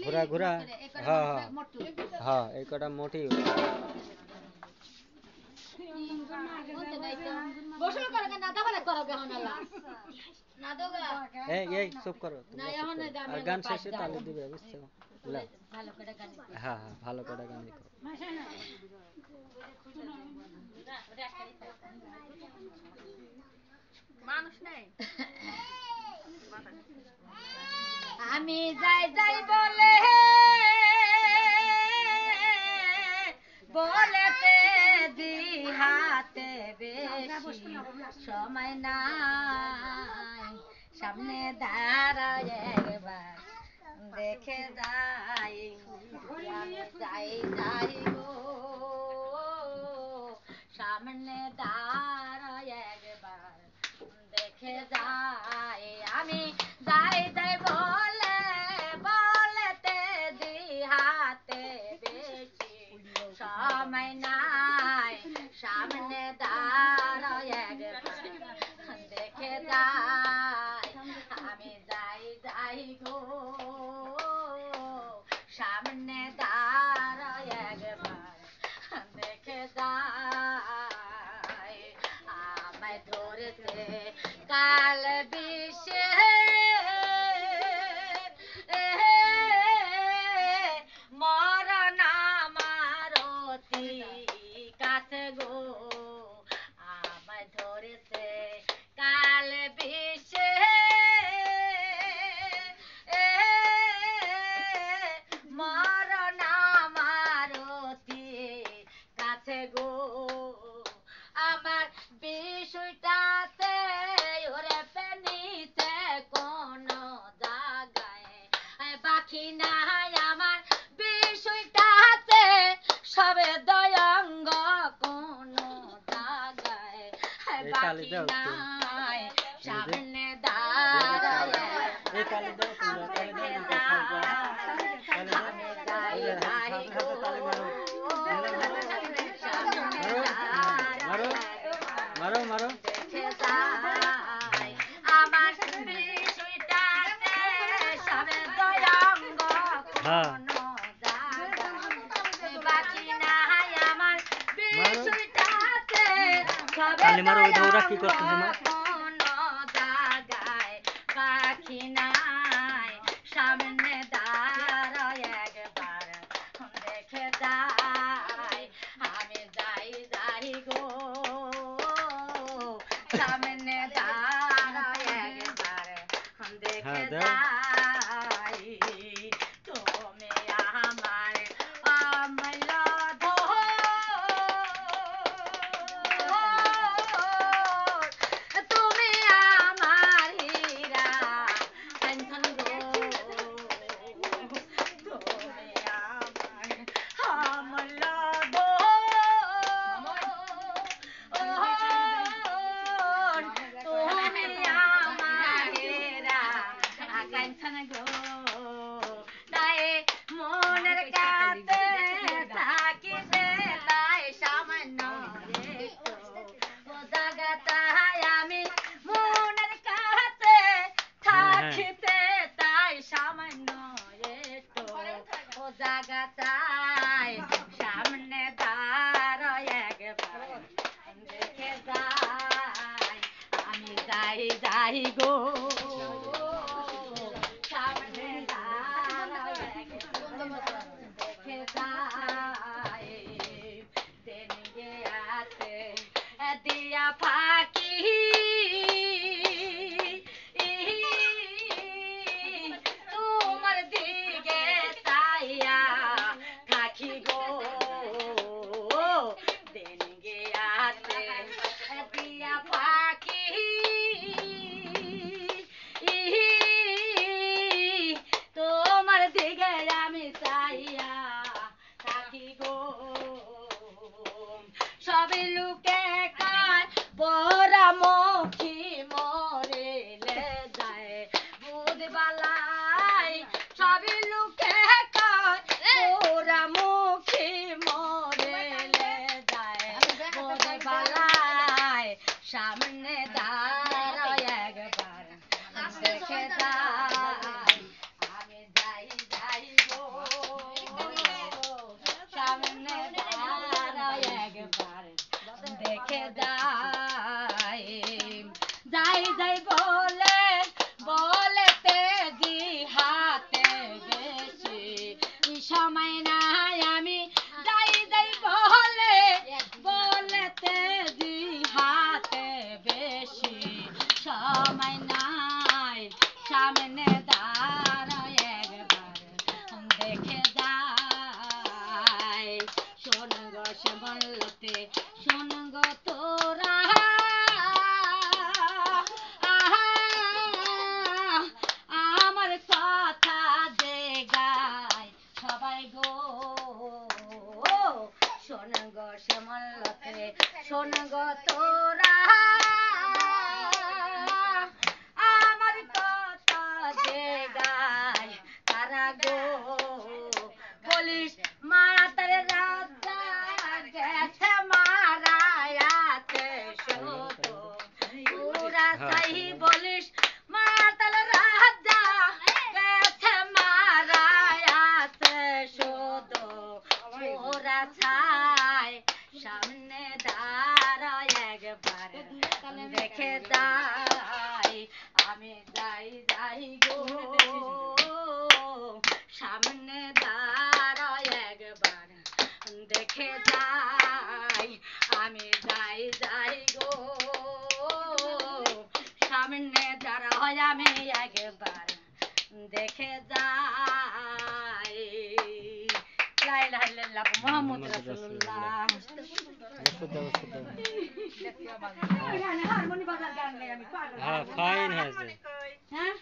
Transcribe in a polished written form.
ঘোরা ঘোরা। হ্যাঁ হ্যাঁ এই কটা মোটি এই চুপ করো আর গান শেষে তালি দিবে বুঝছো? হ্যাঁ হ্যাঁ ভালো করে গান মানুষ নেই আমি যাই যাই বলে বলেতে দিহাতে বেশি সময় নাই সামনে দাঁড়ায় একবার দেখে যাই আমি যাই যাই গো সামনে দাঁড়ায় একবার দেখে যাই আমি যাই যাই বলে বলেতে দিহাতে বেশি সময় নাই সামনে দাঁড়ায় একবার দেখে যাই আমি যাই যাই গো সামনে দাঁড়ায় একবার দেখে যাই আমায় ধরেছে কাল বিষে মরণ আমার অতি কাছে গো আমায় ধরেছে কাল বিষে মরণ আমার অতি কাছে গো আমার বিষয়টাতে ওরে পেনিতে কোন জায়গায় বাকি নাই আমার বিষয়টাতে সবে দয়ঙ্গ কোন জায়গায় বাকি নাই সামনে দাঁড়ায় মারো মারো আমার বিষয়টাতে সবে দয়ঙ্গ বাকি নাই আমার বিষয়টাতে সবে দয়ঙ্গ জায়গায় বাকি নাই সামনে দাঁড়ায় একবার দেখে যাই আমি যাই যাই গো সামনে দাঁড়ায় একবার দেখে যাই তুমি আমার অমল তুমি আমার হীরা কাঞ্চন গো তুমি আমার অমল তুমি আমার হীরা কাঞ্চন গো তাই মনের কাছে থাকিতে তাই সামান্য জায়গাটায় আমি মনের কাছে থাকিতে তাই সামান্য একটু জায়গাটায় সামনে দাঁড়ায় একবার দেখে যাই আমি যাই যাই গো সামনে দাঁড়ায় একবার দেখে যাই দেনিয়ে আছে দিয়া ফাঁকি তোমার দিকে তাইয়া থাকি গো দেনিয়ে আছে দিয়া ফাঁকি তোমার দিকে আমি চাইয়া থাকি গো সবে লোকে কার পরামুখী মরেলে যায় বুধবালাই সবে লোকে কার পরামুখী মরেলে যায় বুধবালাই সামনে দাঁড়ায় একবার দেখে যাই আমি যাই মল্লতে শোন গো তোরা আমার কথা যে গায় তারা গো বলিস মাতার রাজা গেছে মারায়াতে শোধ পুরা সাই বলিস মাতাল রাজা গেছে মারায়াতে শোধ পুরা ছাই সামনে দাঁড়ায় একবার দেখে যাই আমি যাই যাই গো সামনে দাঁড়ায় একবার দেখে যাই আমি যাই যাই গো সামনে দাঁড়ায় আমি একবার দেখে যাই লা ইলাহা ইল্লাল্লাহ মুহাম্মদ রাসূলুল্লাহ হ্যাঁ ফাইন হয়েছে হ্যাঁ